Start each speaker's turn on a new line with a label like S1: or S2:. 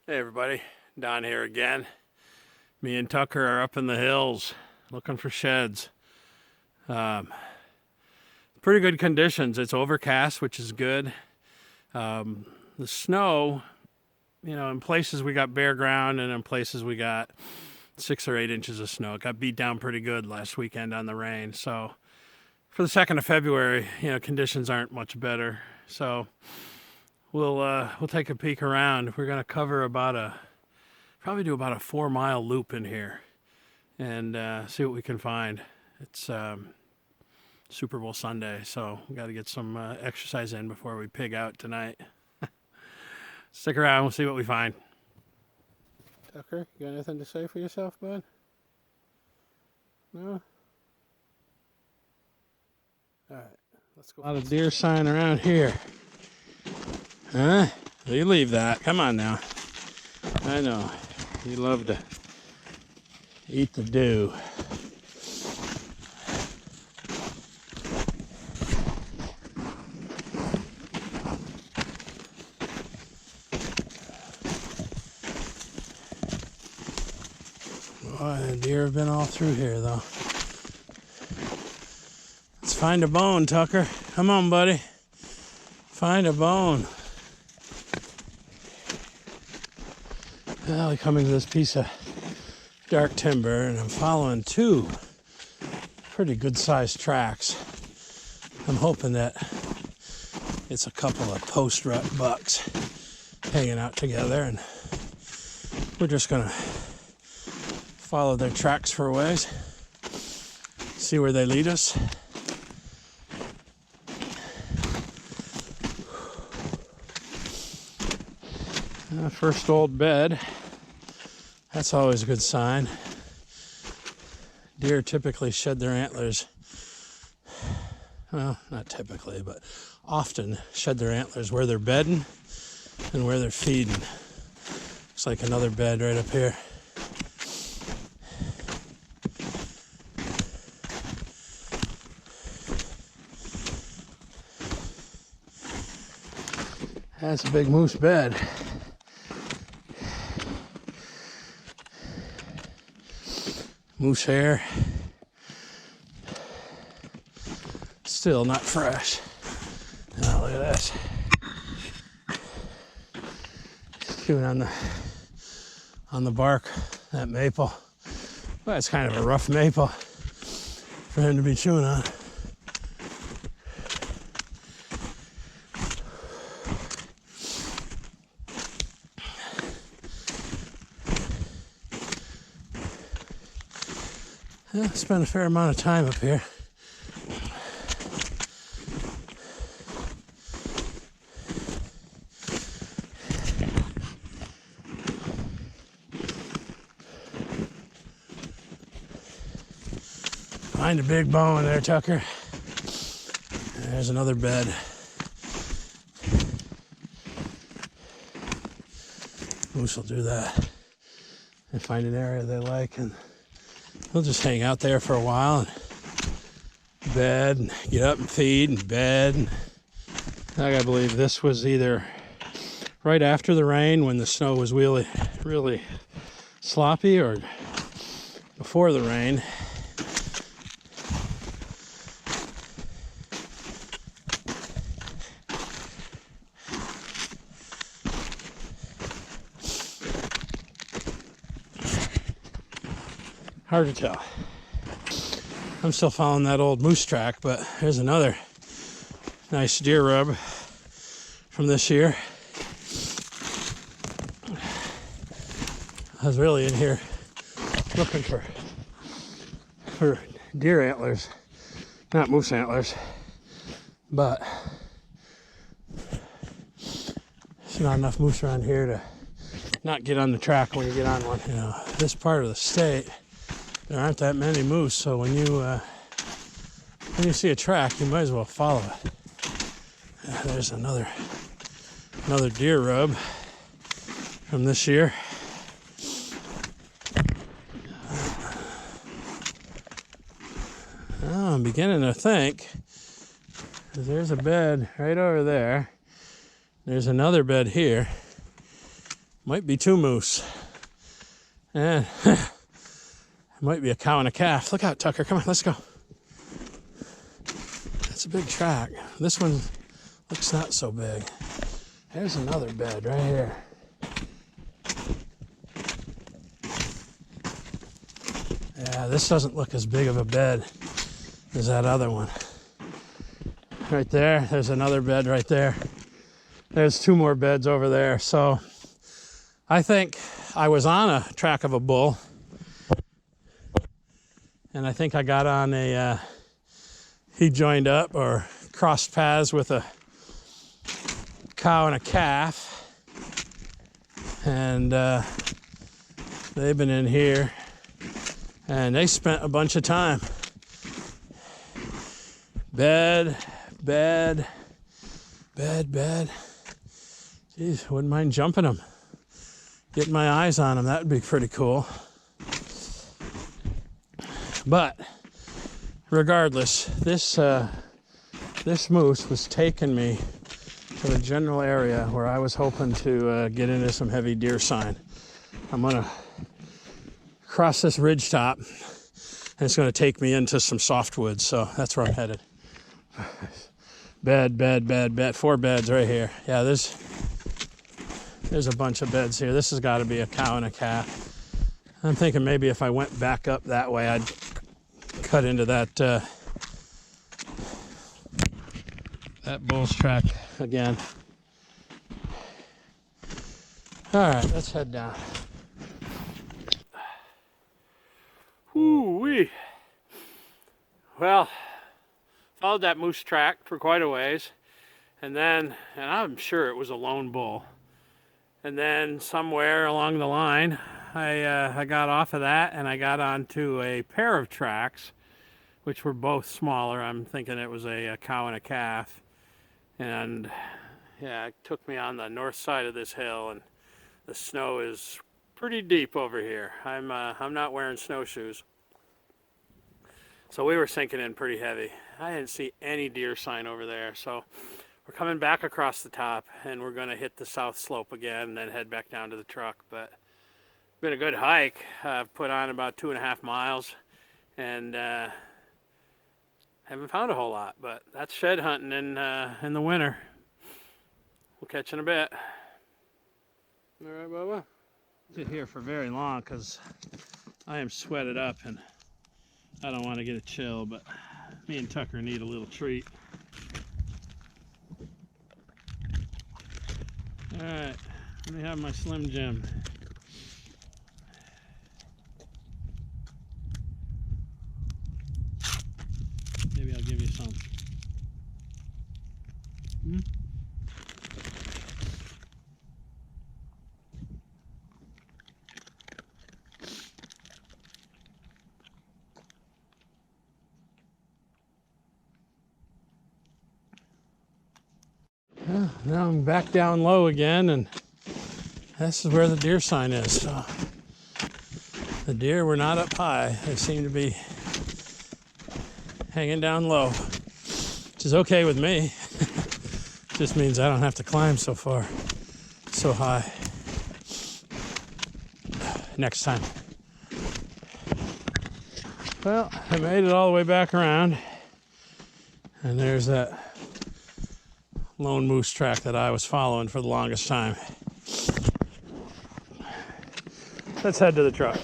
S1: Hey everybody, Don here again. Me and Tucker are up in the hills looking for sheds. Pretty good conditions. It's overcast, which is good. The snow, in places we got bare ground and in places we got 6 or 8 inches of snow. It got beat down pretty good last weekend on the rain. So for the 2nd of February, conditions aren't much better. So we'll take a peek around. We're gonna cover probably do about a 4-mile loop in here and see what we can find. It's Super Bowl Sunday, so we got to get some exercise in before we pig out tonight. Stick around, we'll see what we find. Tucker, you got anything to say for yourself, bud? No? Alright, let's go. A lot of deer sign around here. Huh? You leave that. Come on now. I know. You love to eat the dew. Boy, the deer have been all through here, though. Let's find a bone, Tucker. Come on, buddy. Find a bone. Well, we're coming to this piece of dark timber, and I'm following 2 pretty good-sized tracks. I'm hoping that it's a couple of post-rut bucks hanging out together, and we're just gonna follow their tracks for a ways, see where they lead us. First old bed. That's always a good sign. Deer typically shed their antlers. Well, not typically, but often shed their antlers where they're bedding and where they're feeding. Looks like another bed right up here. That's a big moose bed. Moose hair. Still not fresh. Now look at this. Chewing on the bark, that maple. Well, it's kind of a rough maple for him to be chewing on. Yeah, spent a fair amount of time up here. Find a big bone there, Tucker. There's another bed. Moose will do that. They find an area they like and they'll just hang out there for a while and bed and get up and feed and bed. And I gotta believe this was either right after the rain when the snow was really sloppy, or before the rain. Hard to tell. I'm still following that old moose track, but there's another nice deer rub from this year. I was really in here looking for deer antlers, not moose antlers, but there's not enough moose around here to not get on the track when you get on one. This part of the state, there aren't that many moose, so when you see a track, you might as well follow it. There's another deer rub from this year. Oh, I'm beginning to think there's a bed right over there. There's another bed here. Might be two moose. And it might be a cow and a calf. Look out, Tucker. Come on, let's go. That's a big track. This one looks not so big. There's another bed right here. Yeah, this doesn't look as big of a bed as that other one. Right there, there's another bed right there. There's two more beds over there. So I think I was on a track of a bull, and I think I got on a, he joined up or crossed paths with a cow and a calf, and they've been in here, and they spent a bunch of time. Bed. Geez, wouldn't mind jumping them. Getting my eyes on them, that would be pretty cool. But regardless, this moose was taking me to the general area where I was hoping to get into some heavy deer sign. I'm gonna cross this ridge top, and it's gonna take me into some softwoods, so that's where I'm headed. Bed. 4 beds right here. Yeah, there's a bunch of beds here. This has got to be a cow and a calf. I'm thinking maybe if I went back up that way, I'd cut into that that bull's track again. All right, let's head down. Woo-wee. Well, followed that moose track for quite a ways, and I'm sure it was a lone bull. And then somewhere along the line, I got off of that and I got onto a pair of tracks, which were both smaller. I'm thinking it was a cow and a calf. And yeah, it took me on the north side of this hill, and the snow is pretty deep over here. I'm not wearing snowshoes, so we were sinking in pretty heavy. I didn't see any deer sign over there, so we're coming back across the top, and we're going to hit the south slope again and then head back down to the truck. But it's been a good hike. I've put on about 2.5 miles, and haven't found a whole lot, but that's shed hunting in the winter. We'll catch you in a bit. All right, Bubba. Sit here for very long because I am sweated up and I don't want to get a chill, but me and Tucker need a little treat. All right, let me have my Slim Jim. Maybe I'll give you some. Well, now I'm back down low again, and this is where the deer sign is. So the deer were not up high. They seem to be hanging down low, which is okay with me. Just means I don't have to climb so high next time. Well, I made it all the way back around, and there's that lone moose track that I was following for the longest time. Let's head to the truck.